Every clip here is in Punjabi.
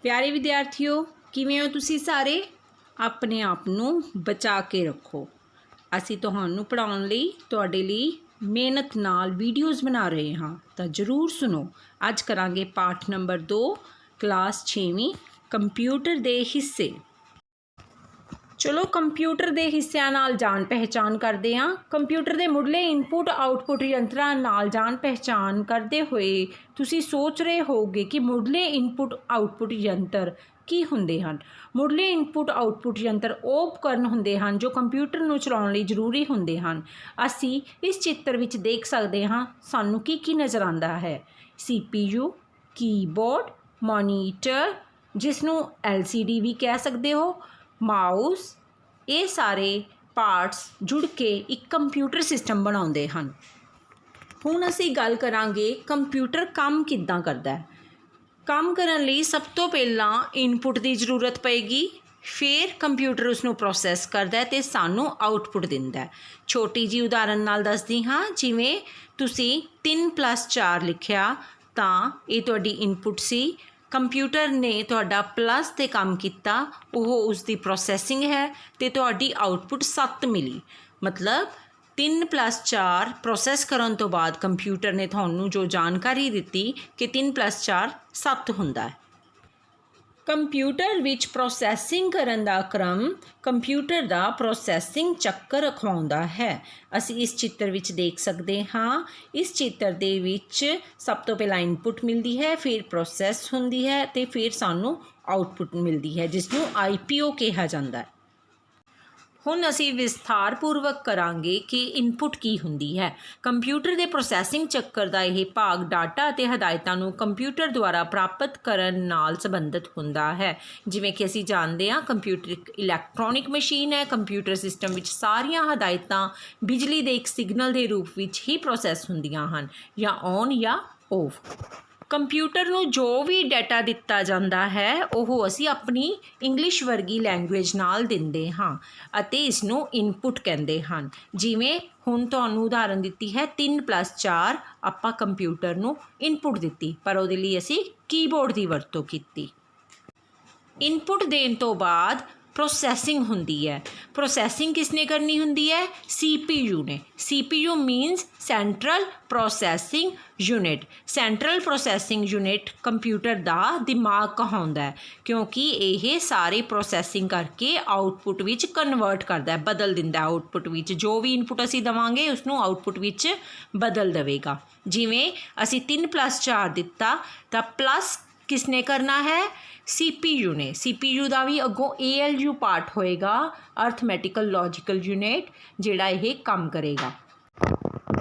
प्यारे विद्यार्थियों, किवें हो तुसीं सारे? अपने आप नूं बचा के रखो। असीं तुहानूं पढ़ाउण लई तुहाडे लई मेहनत नाल वीडियोज़ बना रहे हाँ, तो जरूर सुनो। अज करांगे पाठ नंबर 2 क्लास 6वीं कंप्यूटर दे हिस्से। चलो कंप्यूटर के हिस्सों नाल जान पहचान करते हाँ। कंप्यूटर के मुढ़ले इनपुट आउटपुट यंत्रां नाल जान पहचान करते हुए तुसी सोच रहे होगे कि मुढ़ले इनपुट आउटपुट यंत्र की हुंदे हन। मुढ़ले इनपुट आउटपुट यंत्र ਉਹ उपकरण हुंदे हन जो कंप्यूटर नूं चलाउण लई जरूरी हुंदे हन। असी इस चित्र विच देख सकते हाँ सानूं की नज़र आंदा है। CPU, कीबोर्ड, मॉनीटर जिसनूं LCD भी कह सकते हो, माउस, ये सारे पार्ट्स जुड़ के एक कंप्यूटर सिस्टम बनाउंदे हन। हुण असीं गल करांगे कंप्यूटर काम किद्दां करदा है। काम करन लई सब तो पहलां इनपुट की जरूरत पेगी, फिर कंप्यूटर उसनूं प्रोसैस करदा है ते सानूं आउटपुट दिंदा है। छोटी जी उदाहरण नाल दसदी हाँ, जिवें तुसीं 3+4 लिखिया तां ये तुहाडी इनपुट सी। कंप्यूटर ने तुहाडा प्लस ते काम किया, वो उसकी प्रोसैसिंग है तो तुहाडी आउटपुट 7 मिली। मतलब 3+4 प्रोसैस करन तो बाद कंप्यूटर ने तुहानूं जो जानकारी दिती कि 3+4 7 हुंदा है। कंप्यूटर विच प्रोसैसिंग करन दा क्रम कंप्यूटर दा प्रोसैसिंग चक्कर रखवाउंदा है। असी इस चित्र विच देख सकते हाँ। इस चित्र दे विच सब तो पहला इनपुट मिलती है, फिर प्रोसैस हुंदी है ते फिर सानू आउटपुट मिलती है जिसनूं IPO कहा जाता है। हुण असी विस्तारपूर्वक करांगे कि इनपुट की हुंदी है। कंप्यूटर के प्रोसैसिंग चक्कर का यह भाग डाटा ते हदायतां नूं कंप्यूटर द्वारा प्राप्त करन नाल संबंधित हुंदा है। जिवें कि असी जानते हैं कंप्यूटर एक इलैक्ट्रॉनिक मशीन है। कंप्यूटर सिस्टम विच सारियां हदायतां बिजली के एक सिग्नल के रूप विच ही प्रोसैस हुंदियां हन, या ऑन या ऑफ। कंप्यूटर नूं जो भी डाटा दिता जाता है वो असी अपनी इंग्लिश वर्गी लैंगुएज नाल दिंदे हाँ अते इसनूं इनपुट कहंदे हन। जिवें हुण तुहानूं उदाहरण दिती है 3+4 आपां कंप्यूटर नूं इनपुट दिती, पर उहदे लई असी कीबोर्ड की वरतों कीती। इनपुट देण तो बाद प्रोसैसिंग हुंदी है। प्रोसैसिंग किसने करनी हुंदी है? CPU ने। CPU मीनस central processing unit. Central processing unit computer दा दिमाग कहाउंदा है, क्योंकि यह सारे प्रोसैसिंग करके आउटपुट विच कन्वर्ट करता है, बदल दिंदा है आउटपुट विच। जो भी इनपुट असी देवांगे उसनूं आउटपुट विच बदल देवेगा। जिवें असी 3+4 दिता तां प्लस किसने करना है? CPU ने। CPU का भी अगों ALU पार्ट होएगा, अर्थमैटिकल लॉजिकल यूनिट, जिहड़ा यह काम करेगा।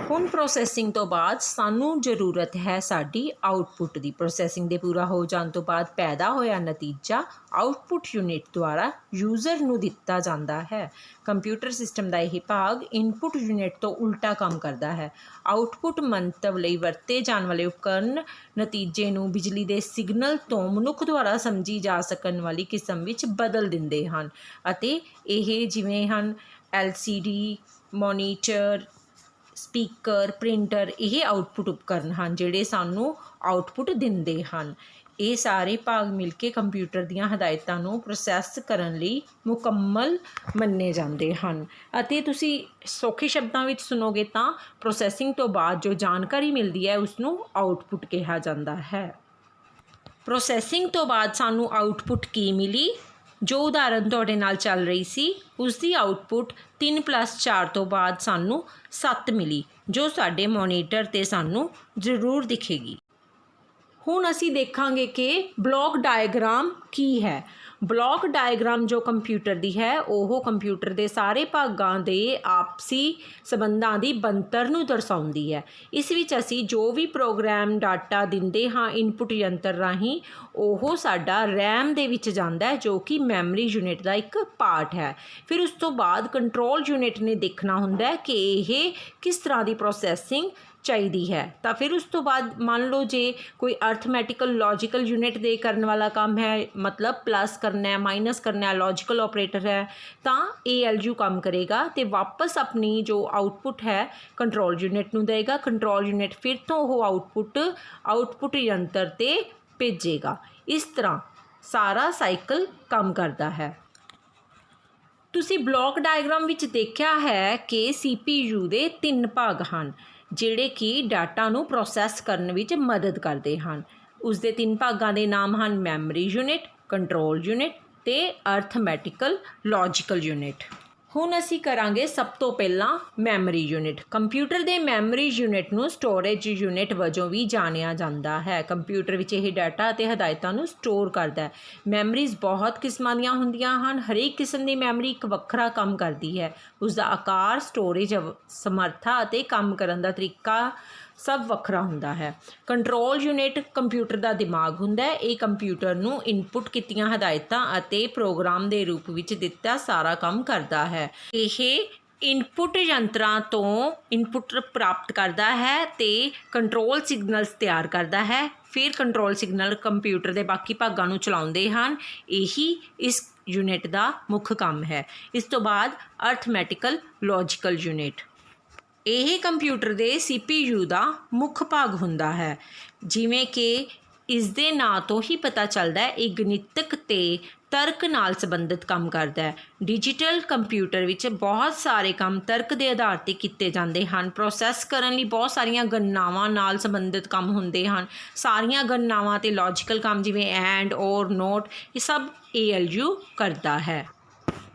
हुण प्रोसैसिंग तो बाद सानू जरूरत है साडी आउटपुट की। प्रोसैसिंग दे पूरा हो जाने तो बाद पैदा होया नतीजा आउटपुट यूनिट द्वारा यूज़र नूं दिता जाता है। कंप्यूटर सिस्टम का यह भाग इनपुट यूनिट तो उल्टा काम करता है। आउटपुट मंतव लई वरते जाने वाले उपकरण नतीजे नूं बिजली के सिग्नल तो मनुख द्वारा समझी जा सकन वाली किस्म विच बदल दिंदे हन अते यह जिवें हन LCD, मॉनीटर, स्पीकर, प्रिंटर, यह आउटपुट उपकरण हैं जिहड़े सानू आउटपुट दिंदे हन। ये सारे भाग मिलके कंप्यूटर दीयां हदायतां नूं प्रोसैस करन लई मुकम्मल मन्ने जांदे हन। अते तुसी सौखे शब्दां विच सुनोगे तां प्रोसैसिंग तो बाद जो जानकारी मिलती है उसनूं आउटपुट कहा जाता है। प्रोसैसिंग तो बाद सानू आउटपुट की मिली? जो उदाहरण तुहाडे नाल चल रही सी उसकी आउटपुट 3+4 तो बाद सानू 7 मिली, जो साडे मॉनीटर ते सानू जरूर दिखेगी। हुण असी देखांगे कि ब्लॉक डायग्राम की है। ब्लॉक डायग्राम जो कंप्यूटर दी है वो कंप्यूटर के सारे भागां दे आपसी संबंधां दी बनतर नूं दर्शाउंदी है। इस विच असी जो भी प्रोग्राम डाटा दिंदे हाँ इनपुट यंत्र राहीं वो साडा रैम दे विच जांदा है, जो कि मैमरी यूनिट का एक पार्ट है। फिर उस तो बाद कंट्रोल यूनिट ने देखना हुंदा है कि यह किस तरह की प्रोसैसिंग चाहिए है। तो फिर उस तो बाद मान लो जे कोई अर्थमैटिकल लॉजिकल यूनिट दे करने वाला काम है, मतलब प्लस करना है, माइनस करना है, लॉजिकल ऑपरेटर है, तो ALU काम करेगा तो वापस अपनी जो आउटपुट है कंट्रोल यूनिट नूं देगा। कंट्रोल यूनिट फिर तो वो आउटपुट यंत्र ते भेजेगा। इस तरह ਸਾਰਾ ਸਾਈਕਲ ਕੰਮ ਕਰਦਾ ਹੈ। ਤੁਸੀਂ ਬਲੌਕ ਡਾਇਗਰਾਮ ਵਿੱਚ ਦੇਖਿਆ ਹੈ ਕਿ CPU ਦੇ 3 ਭਾਗ ਹਨ ਜਿਹੜੇ ਕਿ ਡਾਟਾ ਨੂੰ ਪ੍ਰੋਸੈਸ ਕਰਨ ਵਿੱਚ ਮਦਦ ਕਰਦੇ ਹਨ। ਉਸ ਦੇ 3 ਭਾਗਾਂ ਦੇ ਨਾਮ ਹਨ ਮੈਮਰੀ ਯੂਨਿਟ, ਕੰਟਰੋਲ ਯੂਨਿਟ ਤੇ ਅਰਥਮੈਟਿਕਲ ਲੌਜੀਕਲ ਯੂਨਿਟ। ਹੁਣ ਅਸੀਂ ਕਰਾਂਗੇ ਸਭ ਤੋਂ ਪਹਿਲਾਂ ਮੈਮਰੀ ਯੂਨਿਟ। ਕੰਪਿਊਟਰ ਦੇ ਮੈਮਰੀ ਯੂਨਿਟ ਨੂੰ ਸਟੋਰੇਜ ਯੂਨਿਟ ਵਜੋਂ ਵੀ ਜਾਣਿਆ ਜਾਂਦਾ ਹੈ। ਕੰਪਿਊਟਰ ਵਿੱਚ ਇਹ ਡਾਟਾ ਅਤੇ ਹਦਾਇਤਾਂ ਨੂੰ ਸਟੋਰ ਕਰਦਾ ਹੈ। ਮੈਮਰੀਜ਼ ਬਹੁਤ ਕਿਸਮਾਂ ਦੀਆਂ ਹੁੰਦੀਆਂ ਹਨ। ਹਰੇਕ ਕਿਸਮ ਦੀ ਮੈਮਰੀ ਇੱਕ ਵੱਖਰਾ ਕੰਮ ਕਰਦੀ ਹੈ। ਉਸ ਦਾ ਆਕਾਰ, ਸਟੋਰੇਜ ਸਮਰੱਥਾ ਅਤੇ ਕੰਮ ਕਰਨ ਦਾ ਤਰੀਕਾ ਸਭ ਵੱਖਰਾ ਹੁੰਦਾ ਹੈ। ਕੰਟਰੋਲ ਯੂਨਿਟ ਕੰਪਿਊਟਰ ਦਾ ਦਿਮਾਗ ਹੁੰਦਾ ਹੈ। ਇਹ ਕੰਪਿਊਟਰ ਨੂੰ ਇਨਪੁੱਟ ਕੀਤੀਆਂ ਹਦਾਇਤਾਂ ਅਤੇ ਪ੍ਰੋਗਰਾਮ ਦੇ ਰੂਪ ਵਿੱਚ ਦਿੱਤਾ ਸਾਰਾ ਕੰਮ ਕਰਦਾ ਹੈ। ਇਹ ਇਨਪੁੱਟ ਯੰਤਰਾਂ ਤੋਂ ਇਨਪੁੱਟ ਪ੍ਰਾਪਤ ਕਰਦਾ ਹੈ ਤੇ ਕੰਟਰੋਲ ਸਿਗਨਲਸ ਤਿਆਰ ਕਰਦਾ ਹੈ। ਫਿਰ ਕੰਟਰੋਲ ਸਿਗਨਲ ਕੰਪਿਊਟਰ ਦੇ ਬਾਕੀ ਭਾਗਾਂ ਨੂੰ ਚਲਾਉਂਦੇ ਹਨ। ਇਹੀ ਇਸ ਯੂਨਿਟ ਦਾ ਮੁੱਖ ਕੰਮ ਹੈ। ਇਸ ਤੋਂ ਬਾਅਦ ਅਰਥਮੈਟਿਕਲ ਲੌਜੀਕਲ ਯੂਨਿਟ। ਇਹ ਕੰਪਿਊਟਰ ਦੇ CPU ਦਾ ਮੁੱਖ ਭਾਗ ਹੁੰਦਾ ਹੈ। ਜਿਵੇਂ ਕਿ ਇਸ ਦੇ ਨਾਂ ਤੋਂ ਹੀ ਪਤਾ ਚੱਲਦਾ ਹੈ, ਇਹ ਗਣਿਤਕ ਤੇ ਤਰਕ ਨਾਲ ਸੰਬੰਧਿਤ ਕੰਮ ਕਰਦਾ ਹੈ। ਡਿਜੀਟਲ ਕੰਪਿਊਟਰ ਵਿੱਚ ਬਹੁਤ ਸਾਰੇ ਕੰਮ ਤਰਕ ਦੇ ਆਧਾਰ 'ਤੇ ਕੀਤੇ ਜਾਂਦੇ ਹਨ। ਪ੍ਰੋਸੈਸ ਕਰਨ ਲਈ ਬਹੁਤ ਸਾਰੀਆਂ ਗਣਨਾਵਾਂ ਨਾਲ ਸੰਬੰਧਿਤ ਕੰਮ ਹੁੰਦੇ ਹਨ। ਸਾਰੀਆਂ ਗਣਨਾਵਾਂ ਅਤੇ ਲੌਜੀਕਲ ਕੰਮ ਜਿਵੇਂ ਐਂਡ, ਔਰ, ਨੋਟ, ਇਹ ਸਭ ALU ਕਰਦਾ ਹੈ।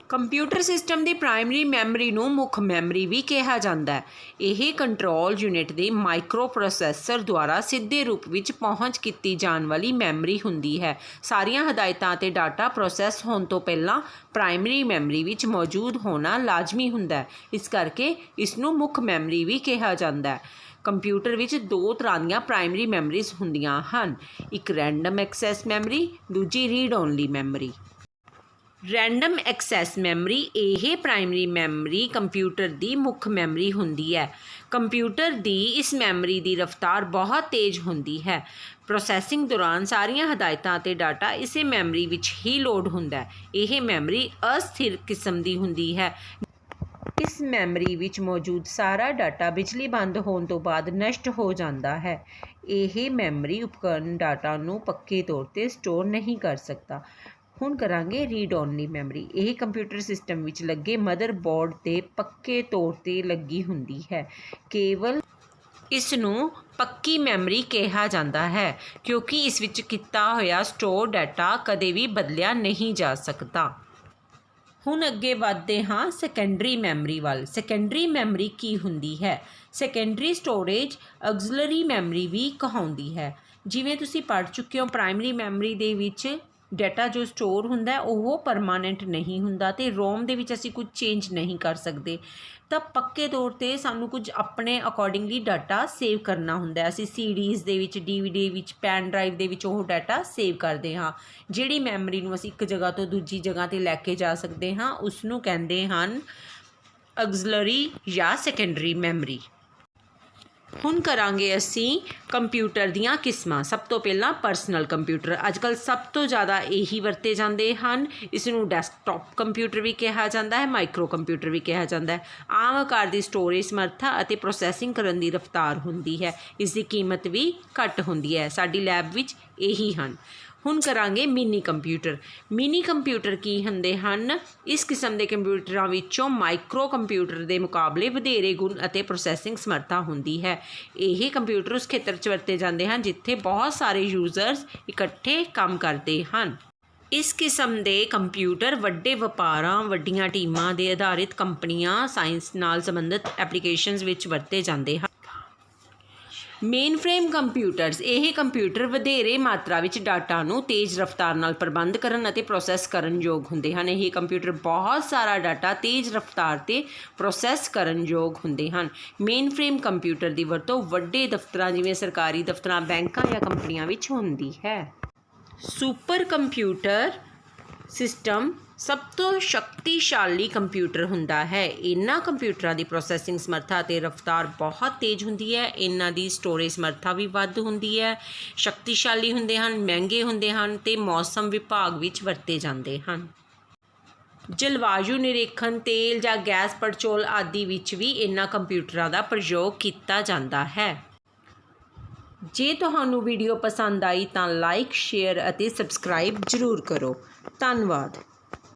ਕੰਪਿਊਟਰ ਸਿਸਟਮ ਦੀ ਪ੍ਰਾਇਮਰੀ ਮੈਮਰੀ ਨੂੰ ਮੁੱਖ ਮੈਮਰੀ ਵੀ ਕਿਹਾ ਜਾਂਦਾ ਹੈ। ਇਹ ਕੰਟਰੋਲ ਯੂਨਿਟ ਦੇ ਮਾਈਕਰੋ ਪ੍ਰੋਸੈਸਰ ਦੁਆਰਾ ਸਿੱਧੇ ਰੂਪ ਵਿੱਚ ਪਹੁੰਚ ਕੀਤੀ ਜਾਣ ਵਾਲੀ ਮੈਮਰੀ ਹੁੰਦੀ ਹੈ। ਸਾਰੀਆਂ ਹਦਾਇਤਾਂ ਅਤੇ ਡਾਟਾ ਪ੍ਰੋਸੈਸ ਹੋਣ ਤੋਂ ਪਹਿਲਾਂ ਪ੍ਰਾਇਮਰੀ ਮੈਮਰੀ ਵਿੱਚ ਮੌਜੂਦ ਹੋਣਾ ਲਾਜ਼ਮੀ ਹੁੰਦਾ ਹੈ। ਇਸ ਕਰਕੇ ਇਸ ਨੂੰ ਮੁੱਖ ਮੈਮਰੀ ਵੀ ਕਿਹਾ ਜਾਂਦਾ ਹੈ। ਕੰਪਿਊਟਰ ਵਿੱਚ 2 ਤਰ੍ਹਾਂ ਦੀਆਂ ਪ੍ਰਾਇਮਰੀ ਮੈਮਰੀਜ਼ ਹੁੰਦੀਆਂ ਹਨ, ਇੱਕ ਰੈਂਡਮ ਐਕਸੈਸ ਮੈਮਰੀ, ਦੂਜੀ read only memory. Random access memory ਇਹ ਪ੍ਰਾਇਮਰੀ ਮੈਮਰੀ ਕੰਪਿਊਟਰ ਦੀ ਮੁੱਖ ਮੈਮਰੀ ਹੁੰਦੀ ਹੈ। ਕੰਪਿਊਟਰ ਦੀ ਇਸ ਮੈਮਰੀ ਦੀ ਰਫ਼ਤਾਰ ਬਹੁਤ ਤੇਜ਼ ਹੁੰਦੀ ਹੈ। ਪ੍ਰੋਸੈਸਿੰਗ ਦੌਰਾਨ ਸਾਰੀਆਂ ਹਦਾਇਤਾਂ ਅਤੇ ਡਾਟਾ ਇਸੇ ਮੈਮਰੀ ਵਿੱਚ ਹੀ ਲੋਡ ਹੁੰਦਾ ਹੈ। ਇਹ ਮੈਮਰੀ ਅਸਥਿਰ ਕਿਸਮ ਦੀ ਹੁੰਦੀ ਹੈ। ਇਸ ਮੈਮਰੀ ਵਿੱਚ ਮੌਜੂਦ ਸਾਰਾ ਡਾਟਾ ਬਿਜਲੀ ਬੰਦ ਹੋਣ ਤੋਂ ਬਾਅਦ ਨਸ਼ਟ ਹੋ ਜਾਂਦਾ ਹੈ। ਇਹ ਮੈਮਰੀ ਉਪਕਰਨ ਡਾਟਾ ਨੂੰ ਪੱਕੇ ਤੌਰ 'ਤੇ ਸਟੋਰ ਨਹੀਂ ਕਰ ਸਕਦਾ। ਹੁਣ ਕਰਾਂਗੇ ਰੀਡ ਓਨਲੀ ਮੈਮਰੀ। ਇਹ ਕੰਪਿਊਟਰ ਸਿਸਟਮ ਵਿੱਚ ਲੱਗੇ ਮਦਰਬੋਰਡ 'ਤੇ ਪੱਕੇ ਤੌਰ 'ਤੇ ਲੱਗੀ ਹੁੰਦੀ ਹੈ। ਕੇਵਲ ਇਸ ਨੂੰ ਪੱਕੀ ਮੈਮਰੀ ਕਿਹਾ ਜਾਂਦਾ ਹੈ ਕਿਉਂਕਿ ਇਸ ਵਿੱਚ ਕੀਤਾ ਹੋਇਆ ਸਟੋਰ ਡਾਟਾ ਕਦੇ ਵੀ ਬਦਲਿਆ ਨਹੀਂ ਜਾ ਸਕਦਾ। ਹੁਣ ਅੱਗੇ ਵਧਦੇ ਹਾਂ ਸੈਕੰਡਰੀ ਮੈਮਰੀ ਵੱਲ। ਸੈਕੰਡਰੀ ਮੈਮਰੀ ਕੀ ਹੁੰਦੀ ਹੈ? ਸੈਕੰਡਰੀ ਸਟੋਰੇਜ ਆਗਜ਼ਿਲਰੀ ਮੈਮਰੀ ਵੀ ਕਹਾਉਂਦੀ ਹੈ। ਜਿਵੇਂ ਤੁਸੀਂ ਪੜ੍ਹ ਚੁੱਕੇ ਹੋ, ਪ੍ਰਾਇਮਰੀ ਮੈਮਰੀ ਦੇ ਵਿੱਚ ਡਾਟਾ ਜੋ ਸਟੋਰ ਹੁੰਦਾ ਹੈ ਉਹ ਪਰਮਾਨੈਂਟ ਨਹੀਂ ਹੁੰਦਾ ਅਤੇ ਰੋਮ ਦੇ ਵਿੱਚ ਅਸੀਂ ਕੁਝ ਚੇਂਜ ਨਹੀਂ ਕਰ ਸਕਦੇ। ਤਾਂ ਪੱਕੇ ਤੌਰ 'ਤੇ ਸਾਨੂੰ ਕੁਝ ਆਪਣੇ ਅਕੋਰਡਿੰਗਲੀ ਡਾਟਾ ਸੇਵ ਕਰਨਾ ਹੁੰਦਾ ਹੈ। ਅਸੀਂ CDs ਦੇ ਵਿੱਚ, DVD ਵਿੱਚ, ਪੈਨ ਡਰਾਈਵ ਦੇ ਵਿੱਚ ਉਹ ਡਾਟਾ ਸੇਵ ਕਰਦੇ ਹਾਂ। ਜਿਹੜੀ ਮੈਮਰੀ ਨੂੰ ਅਸੀਂ ਇੱਕ ਜਗ੍ਹਾ ਤੋਂ ਦੂਜੀ ਜਗ੍ਹਾ 'ਤੇ ਲੈ ਕੇ ਜਾ ਸਕਦੇ ਹਾਂ ਉਸ ਨੂੰ ਕਹਿੰਦੇ ਹਨ ਆਗਜ਼ਿਲਰੀ ਜਾਂ ਸੈਕੰਡਰੀ ਮੈਮਰੀ। ਹੁਣ ਕਰਾਂਗੇ ਅਸੀਂ ਕੰਪਿਊਟਰ ਦੀਆਂ ਕਿਸਮਾਂ। ਸਭ ਤੋਂ ਪਹਿਲਾਂ ਪਰਸਨਲ ਕੰਪਿਊਟਰ। ਅੱਜ ਕੱਲ੍ਹ ਸਭ ਤੋਂ ਜ਼ਿਆਦਾ ਇਹੀ ਵਰਤੇ ਜਾਂਦੇ ਹਨ। ਇਸ ਨੂੰ ਡੈਸਕਟਾਪ ਕੰਪਿਊਟਰ ਵੀ ਕਿਹਾ ਜਾਂਦਾ ਹੈ, ਮਾਈਕਰੋ ਕੰਪਿਊਟਰ ਵੀ ਕਿਹਾ ਜਾਂਦਾ ਹੈ। ਆਮ ਆਕਾਰ ਦੀ ਸਟੋਰੇਜ ਸਮਰੱਥਾ ਅਤੇ ਪ੍ਰੋਸੈਸਿੰਗ ਕਰਨ ਦੀ ਰਫ਼ਤਾਰ ਹੁੰਦੀ ਹੈ। ਇਸ ਦੀ ਕੀਮਤ ਵੀ ਘੱਟ ਹੁੰਦੀ ਹੈ। ਸਾਡੀ ਲੈਬ ਵਿੱਚ ਇਹੀ ਹਨ। ਹੁਣ ਕਰਾਂਗੇ ਮਿਨੀ ਕੰਪਿਊਟਰ। ਮਿਨੀ ਕੰਪਿਊਟਰ ਕੀ ਹੁੰਦੇ ਹਨ? ਇਸ ਕਿਸਮ ਦੇ ਕੰਪਿਊਟਰਾਂ ਵਿੱਚੋਂ ਮਾਈਕਰੋ ਕੰਪਿਊਟਰ ਦੇ ਮੁਕਾਬਲੇ ਵਧੇਰੇ ਗੁਣ ਅਤੇ ਪ੍ਰੋਸੈਸਿੰਗ ਸਮਰੱਥਾ ਹੁੰਦੀ ਹੈ। ਇਹ ਕੰਪਿਊਟਰ ਉਸ ਖੇਤਰ 'ਚ ਵਰਤੇ ਜਾਂਦੇ ਹਨ ਜਿੱਥੇ ਬਹੁਤ ਸਾਰੇ ਯੂਜ਼ਰਸ ਇਕੱਠੇ ਕੰਮ ਕਰਦੇ ਹਨ। ਇਸ ਕਿਸਮ ਦੇ ਕੰਪਿਊਟਰ ਵੱਡੇ ਵਪਾਰਾਂ, ਵੱਡੀਆਂ ਟੀਮਾਂ ਦੇ ਆਧਾਰਿਤ ਕੰਪਨੀਆਂ, ਸਾਇੰਸ ਨਾਲ ਸੰਬੰਧਿਤ ਐਪਲੀਕੇਸ਼ਨਸ ਵਿੱਚ ਵਰਤੇ ਜਾਂਦੇ ਹਨ। ਮੇਨਫ੍ਰੇਮ ਕੰਪਿਊਟਰਸ। ਇਹ ਕੰਪਿਊਟਰ ਵਧੇਰੇ ਮਾਤਰਾ ਵਿੱਚ ਡਾਟਾ ਨੂੰ ਤੇਜ਼ ਰਫ਼ਤਾਰ ਨਾਲ ਪ੍ਰਬੰਧ ਕਰਨ ਅਤੇ ਪ੍ਰੋਸੈਸ ਕਰਨ ਯੋਗ ਹੁੰਦੇ ਹਨ। ਇਹ ਕੰਪਿਊਟਰ ਬਹੁਤ ਸਾਰਾ ਡਾਟਾ ਤੇਜ਼ ਰਫ਼ਤਾਰ 'ਤੇ ਪ੍ਰੋਸੈਸ ਕਰਨ ਯੋਗ ਹੁੰਦੇ ਹਨ। ਮੇਨਫ੍ਰੇਮ ਕੰਪਿਊਟਰ ਦੀ ਵਰਤੋਂ ਵੱਡੇ ਦਫ਼ਤਰਾਂ ਜਿਵੇਂ ਸਰਕਾਰੀ ਦਫ਼ਤਰਾਂ, ਬੈਂਕਾਂ ਜਾਂ ਕੰਪਨੀਆਂ ਵਿੱਚ ਹੁੰਦੀ ਹੈ। ਸੁਪਰ ਕੰਪਿਊਟਰ ਸਿਸਟਮ ਸਭ ਤੋਂ ਸ਼ਕਤੀਸ਼ਾਲੀ ਕੰਪਿਊਟਰ ਹੁੰਦਾ ਹੈ। ਇਹਨਾਂ ਕੰਪਿਊਟਰਾਂ ਦੀ ਪ੍ਰੋਸੈਸਿੰਗ ਸਮਰੱਥਾ ਅਤੇ ਰਫ਼ਤਾਰ ਬਹੁਤ ਤੇਜ਼ ਹੁੰਦੀ ਹੈ। ਇਹਨਾਂ ਦੀ ਸਟੋਰੇਜ ਸਮਰੱਥਾ ਵੀ ਵੱਧ ਹੁੰਦੀ ਹੈ। ਸ਼ਕਤੀਸ਼ਾਲੀ ਹੁੰਦੇ ਹਨ, ਮਹਿੰਗੇ ਹੁੰਦੇ ਹਨ ਅਤੇ ਮੌਸਮ ਵਿਭਾਗ ਵਿੱਚ ਵਰਤੇ ਜਾਂਦੇ ਹਨ। ਜਲਵਾਯੂ ਨਿਰੀਖਣ, ਤੇਲ ਜਾਂ ਗੈਸ ਪੜਚੋਲ ਆਦਿ ਵਿੱਚ ਵੀ ਇਹਨਾਂ ਕੰਪਿਊਟਰਾਂ ਦਾ ਪ੍ਰਯੋਗ ਕੀਤਾ ਜਾਂਦਾ ਹੈ। ਜੇ ਤੁਹਾਨੂੰ ਵੀਡੀਓ ਪਸੰਦ ਆਈ ਤਾਂ ਲਾਈਕ, ਸ਼ੇਅਰ ਅਤੇ ਸਬਸਕ੍ਰਾਈਬ ਜ਼ਰੂਰ ਕਰੋ। ਧੰਨਵਾਦ।